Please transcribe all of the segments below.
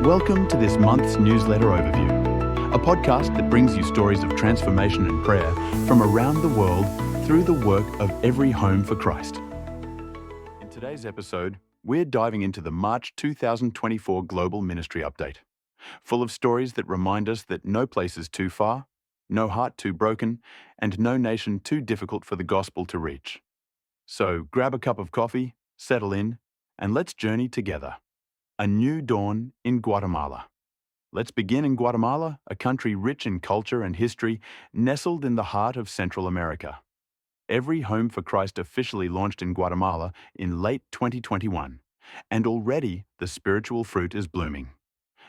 Welcome to this month's newsletter overview, a podcast that brings you stories of transformation and prayer from around the world through the work of every home for Christ. In today's episode, we're diving into the March 2024 Global Ministry Update, full of stories that remind us that no place is too far, no heart too broken, and no nation too difficult for the gospel to reach. So grab a cup of coffee, settle in, and let's journey together. A new dawn in Guatemala. Let's begin in Guatemala, a country rich in culture and history, nestled in the heart of Central America. Every Home for Christ officially launched in Guatemala in late 2021, and already the spiritual fruit is blooming.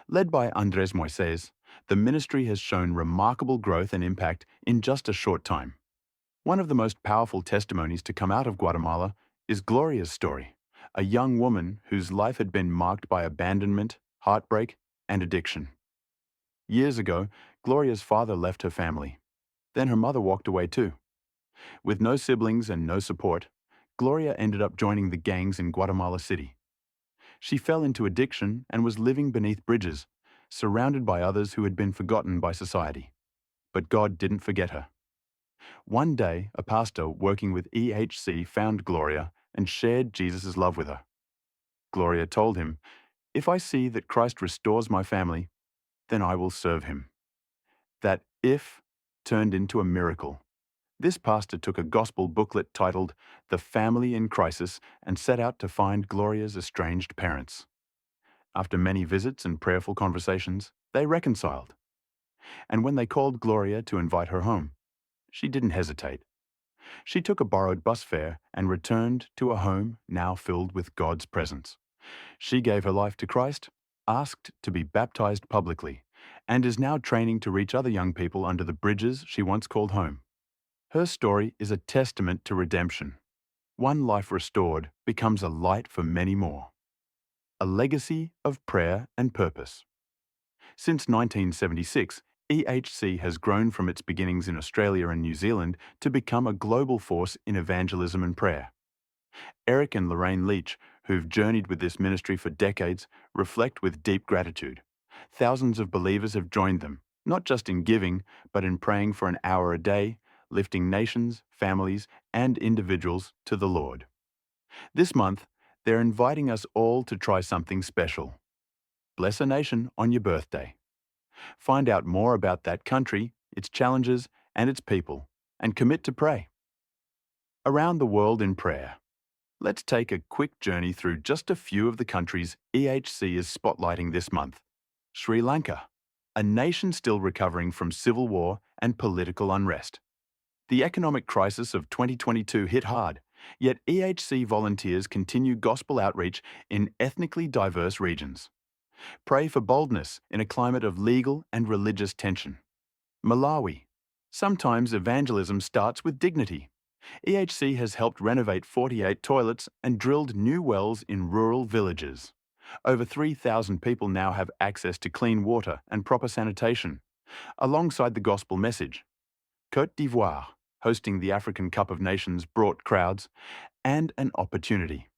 Led by Andres Moises, the ministry has shown remarkable growth and impact in just a short time. One of the most powerful testimonies to come out of Guatemala is Gloria's story. A young woman whose life had been marked by abandonment, heartbreak, and addiction. Years ago, Gloria's father left her family. Then her mother walked away too. With no siblings and no support, Gloria ended up joining the gangs in Guatemala City. She fell into addiction and was living beneath bridges, surrounded by others who had been forgotten by society. But God didn't forget her. One day, a pastor working with EHC found Gloria and shared Jesus' love with her. Gloria told him, "If I see that Christ restores my family, then I will serve him." That "if" turned into a miracle. This pastor took a gospel booklet titled "The Family in Crisis" and set out to find Gloria's estranged parents. After many visits and prayerful conversations, they reconciled. And when they called Gloria to invite her home, she didn't hesitate. She took a borrowed bus fare and returned to a home now filled with God's presence. She gave her life to Christ, asked to be baptized publicly, and is now training to reach other young people under the bridges she once called home. Her story is a testament to redemption. One life restored becomes a light for many more. A legacy of prayer and purpose. Since 1976, EHC has grown from its beginnings in Australia and New Zealand to become a global force in evangelism and prayer. Eric and Lorraine Leach, who've journeyed with this ministry for decades, reflect with deep gratitude. Thousands of believers have joined them, not just in giving, but in praying for an hour a day, lifting nations, families, and individuals to the Lord. This month, they're inviting us all to try something special. Bless a nation on your birthday. Find out more about that country, its challenges, and its people, and commit to pray. Around the world in prayer. Let's take a quick journey through just a few of the countries EHC is spotlighting this month. Sri Lanka, a nation still recovering from civil war and political unrest. The economic crisis of 2022 hit hard, yet EHC volunteers continue gospel outreach in ethnically diverse regions. Pray for boldness in a climate of legal and religious tension. Malawi. Sometimes evangelism starts with dignity. EHC has helped renovate 48 toilets and drilled new wells in rural villages. Over 3,000 people now have access to clean water and proper sanitation. Alongside the gospel message, Côte d'Ivoire, hosting the African Cup of Nations, brought crowds and an opportunity.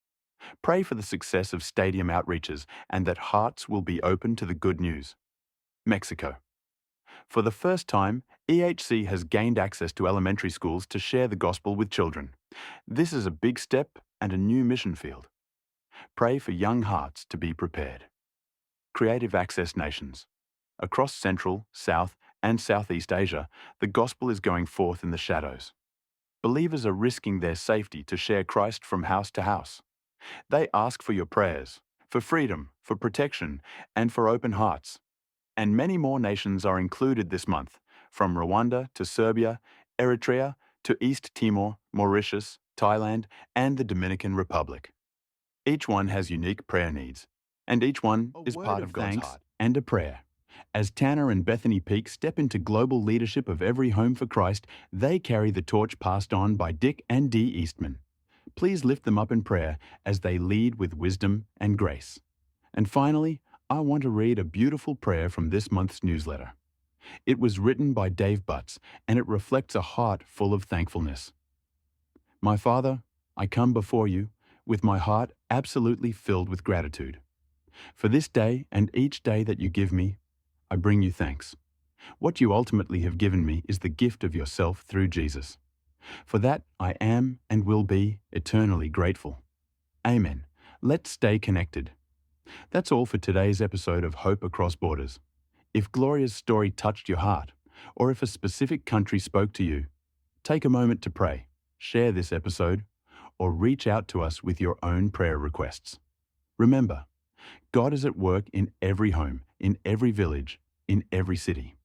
Pray for the success of stadium outreaches and that hearts will be open to the good news. Mexico. For the first time, EHC has gained access to elementary schools to share the gospel with children. This is a big step and a new mission field. Pray for young hearts to be prepared. Creative Access Nations. Across Central, South, and Southeast Asia, the gospel is going forth in the shadows. Believers are risking their safety to share Christ from house to house. They ask for your prayers, for freedom, for protection, and for open hearts. And many more nations are included this month, from Rwanda to Serbia, Eritrea to East Timor, Mauritius, Thailand, and the Dominican Republic. Each one has unique prayer needs, and each one is part of God's heart and a prayer. As Tanner and Bethany Peak step into global leadership of Every Home for Christ, they carry the torch passed on by Dick and Dee Eastman. Please lift them up in prayer as they lead with wisdom and grace. And finally, I want to read a beautiful prayer from this month's newsletter. It was written by Dave Butts, and it reflects a heart full of thankfulness. My Father, I come before you with my heart absolutely filled with gratitude. For this day and each day that you give me, I bring you thanks. What you ultimately have given me is the gift of yourself through Jesus. For that, I am and will be eternally grateful. Amen. Let's stay connected. That's all for today's episode of Hope Across Borders. If Gloria's story touched your heart, or if a specific country spoke to you, take a moment to pray, share this episode, or reach out to us with your own prayer requests. Remember, God is at work in every home, in every village, in every city.